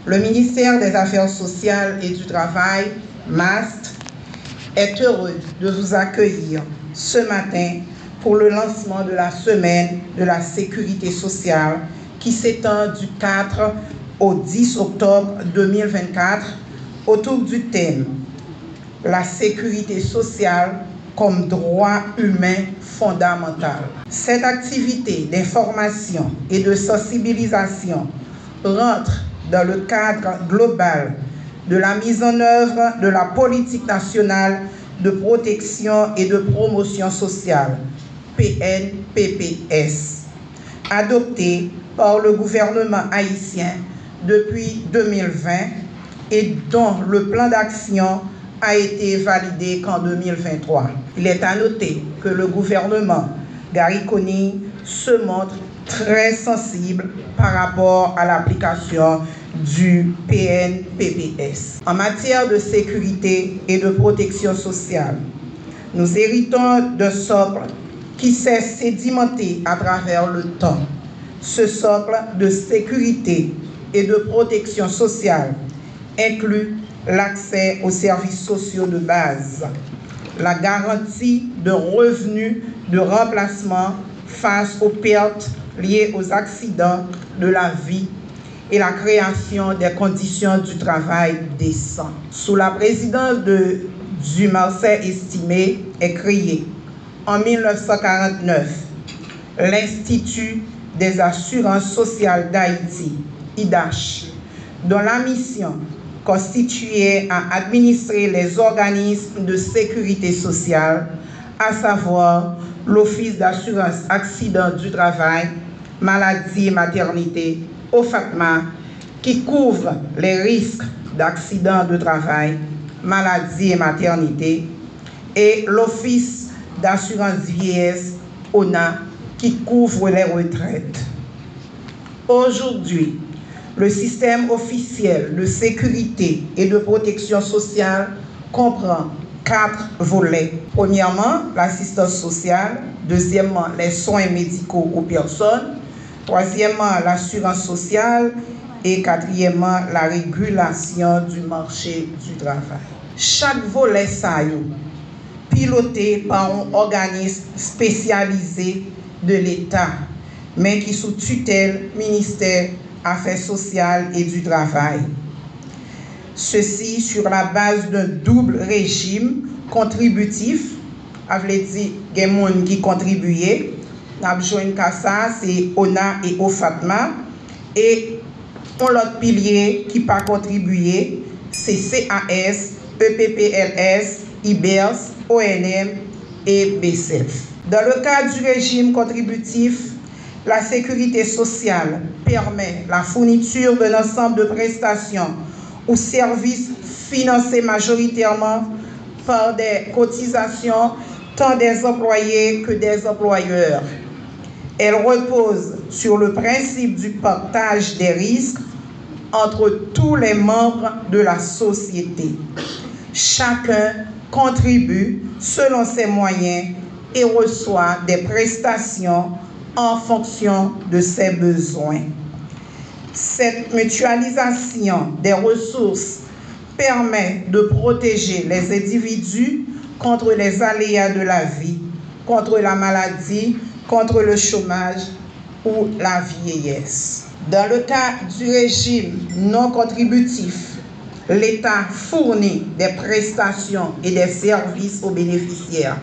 Le ministère des Affaires sociales et du Travail, MAST, est heureux de vous accueillir ce matin pour le lancement de la semaine de la sécurité sociale qui s'étend du 4 au 10 octobre 2024 autour du thème « La sécurité sociale comme droit humain fondamental ». Cette activité d'information et de sensibilisation rentre dans le cadre global de la mise en œuvre de la politique nationale de protection et de promotion sociale, PNPPS, adoptée par le gouvernement haïtien depuis 2020 et dont le plan d'action a été validé qu'en 2023. Il est à noter que le gouvernement Gary Conille se montre très sensible par rapport à l'application du PNPPS. En matière de sécurité et de protection sociale, nous héritons d'un socle qui s'est sédimenté à travers le temps. Ce socle de sécurité et de protection sociale inclut l'accès aux services sociaux de base, la garantie de revenus de remplacement face aux pertes liées aux accidents de la vie et la création des conditions du travail décent. Sous la présidence du Marseille estimé est créé en 1949 l'Institut des assurances sociales d'Haïti, IDAH, dont la mission constituait à administrer les organismes de sécurité sociale, à savoir l'Office d'assurance accident du travail, maladie et maternité, OFACMA, qui couvre les risques d'accident de travail, maladie et maternité, et l'Office d'assurance vieillesse, ONA, qui couvre les retraites. Aujourd'hui, le système officiel de sécurité et de protection sociale comprend 4 volets. Premièrement, l'assistance sociale. Deuxièmement, les soins médicaux aux personnes. Troisièmement, l'assurance sociale. Et quatrièmement, la régulation du marché du travail. Chaque volet piloté par un organisme spécialisé de l'État, mais qui sous tutelle ministère Affaires sociales et du travail. Ceci sur la base d'un double régime contributif, avec dit des gens qui contribuaient, c'est ONA et OFACMA, et l'autre pilier qui pas contribué, c'est CAS, EPPLS, IBERS, ONM et BCF. Dans le cadre du régime contributif, la sécurité sociale permet la fourniture d'un ensemble de prestations ou services financés majoritairement par des cotisations tant des employés que des employeurs. Elle repose sur le principe du partage des risques entre tous les membres de la société. Chacun contribue selon ses moyens et reçoit des prestations en fonction de ses besoins. Cette mutualisation des ressources permet de protéger les individus contre les aléas de la vie, contre la maladie, contre le chômage ou la vieillesse. Dans le cas du régime non contributif, l'État fournit des prestations et des services aux bénéficiaires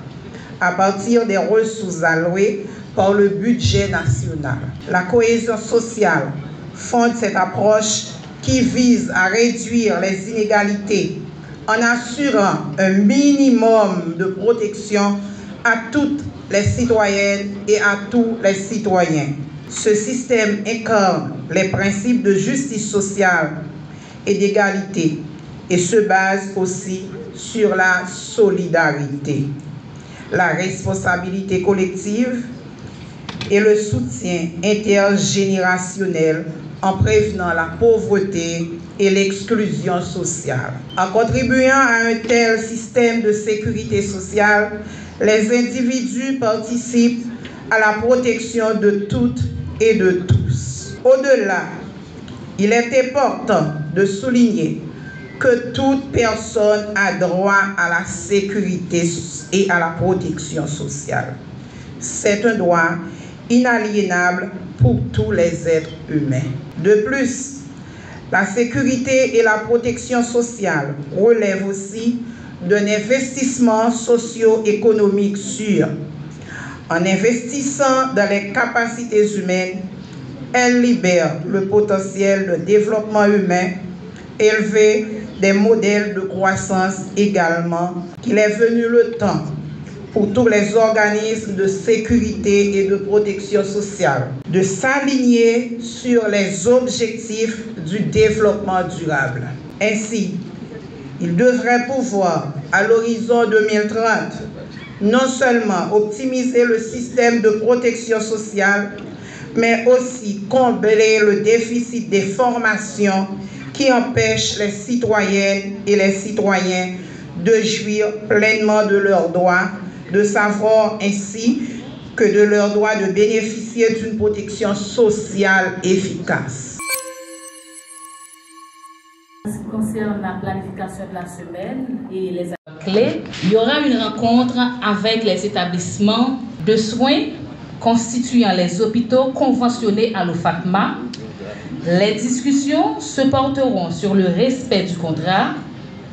à partir des ressources allouées par le budget national. La cohésion sociale fonde cette approche qui vise à réduire les inégalités en assurant un minimum de protection à toutes les citoyennes et à tous les citoyens. Ce système incarne les principes de justice sociale et d'égalité et se base aussi sur la solidarité, la responsabilité collective et le soutien intergénérationnel en prévenant la pauvreté et l'exclusion sociale. En contribuant à un tel système de sécurité sociale, les individus participent à la protection de toutes et de tous. Au-delà, il est important de souligner que toute personne a droit à la sécurité et à la protection sociale. C'est un droit inaliénable pour tous les êtres humains. De plus, la sécurité et la protection sociale relèvent aussi d'un investissement socio-économique sûr. En investissant dans les capacités humaines, elle libère le potentiel de développement humain, élever des modèles de croissance également, qu'il est venu le temps pour tous les organismes de sécurité et de protection sociale de s'aligner sur les objectifs du développement durable. Ainsi, ils devraient pouvoir, à l'horizon 2030, non seulement optimiser le système de protection sociale, mais aussi combler le déficit des formations qui empêchent les citoyennes et les citoyens de jouir pleinement de leurs droits, de savoir ainsi que de leur droit de bénéficier d'une protection sociale efficace. En ce qui concerne la planification de la semaine et les clés, il y aura une rencontre avec les établissements de soins constituant les hôpitaux conventionnés à l'OFACMA. Les discussions se porteront sur le respect du contrat,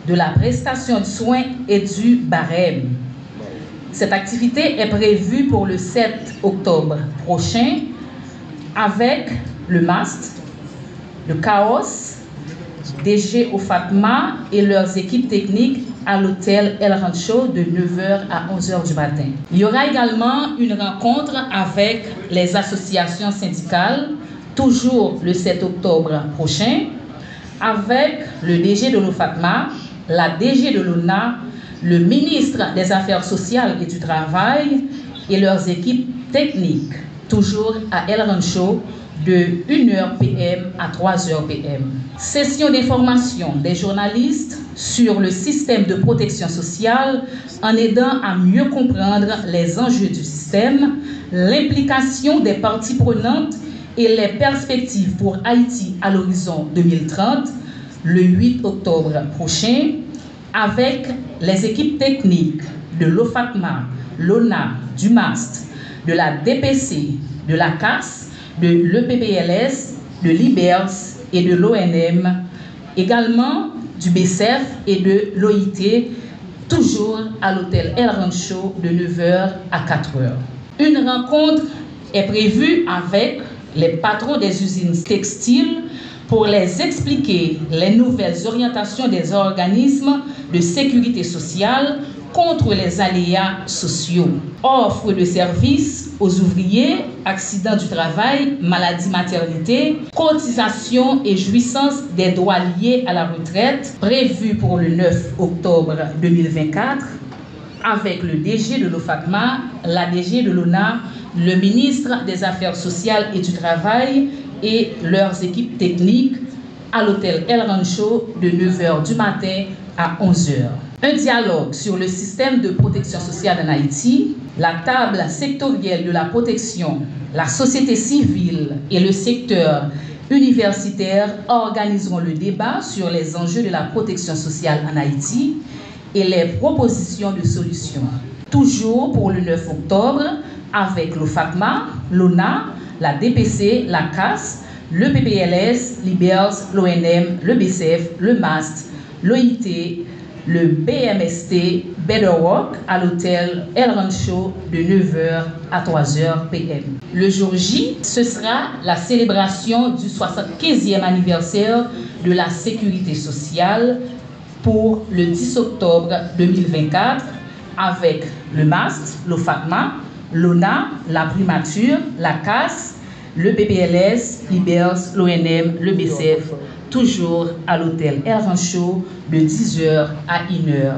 de la prestation de soins et du barème. Cette activité est prévue pour le 7 octobre prochain avec le MAST, le CAOS, DG OFACMA et leurs équipes techniques à l'hôtel El Rancho de 9h à 11h du matin. Il y aura également une rencontre avec les associations syndicales, toujours le 7 octobre prochain, avec le DG de l'OFACMA, la DG de l'ONA, le ministre des Affaires sociales et du Travail et leurs équipes techniques, toujours à El Rancho de 1h PM à 3h PM. Session d'information des journalistes sur le système de protection sociale en aidant à mieux comprendre les enjeux du système, l'implication des parties prenantes et les perspectives pour Haïti à l'horizon 2030, le 8 octobre prochain, avec les équipes techniques de l'OFACMA, l'ONA, du MAST, de la DPC, de la CAS, de l'EPPLS, de l'IBERS et de l'ONM, également du BCF et de l'OIT, toujours à l'hôtel El Rancho de 9h à 4h. Une rencontre est prévue avec les patrons des usines textiles pour les expliquer les nouvelles orientations des organismes de sécurité sociale contre les aléas sociaux. Offre de services aux ouvriers, accidents du travail, maladies, maternité, cotisations et jouissances des droits liés à la retraite, prévue pour le 9 octobre 2024, avec le DG de l'OFACMA, la DG de l'ONA, le ministre des Affaires sociales et du Travail et leurs équipes techniques à l'hôtel El Rancho de 9h du matin à 11h. Un dialogue sur le système de protection sociale en Haïti, la table sectorielle de la protection, la société civile et le secteur universitaire organiseront le débat sur les enjeux de la protection sociale en Haïti et les propositions de solutions. Toujours pour le 9 octobre, avec l'OFACMA, l'ONA, la DPC, la CAS, le PPLS, l'IBERS, l'ONM, le BCF, le MAST, l'OIT, le BMST, Better Work à l'hôtel El Rancho de 9h à 3h PM. Le jour J, ce sera la célébration du 75e anniversaire de la sécurité sociale pour le 10 octobre 2024 avec le MAST, l'OFACMA, l'ONA, la primature, la CAS, le PPLS, l'IBERS, l'ONM, le BCF, toujours à l'hôtel El Rancho de 10h à 1h.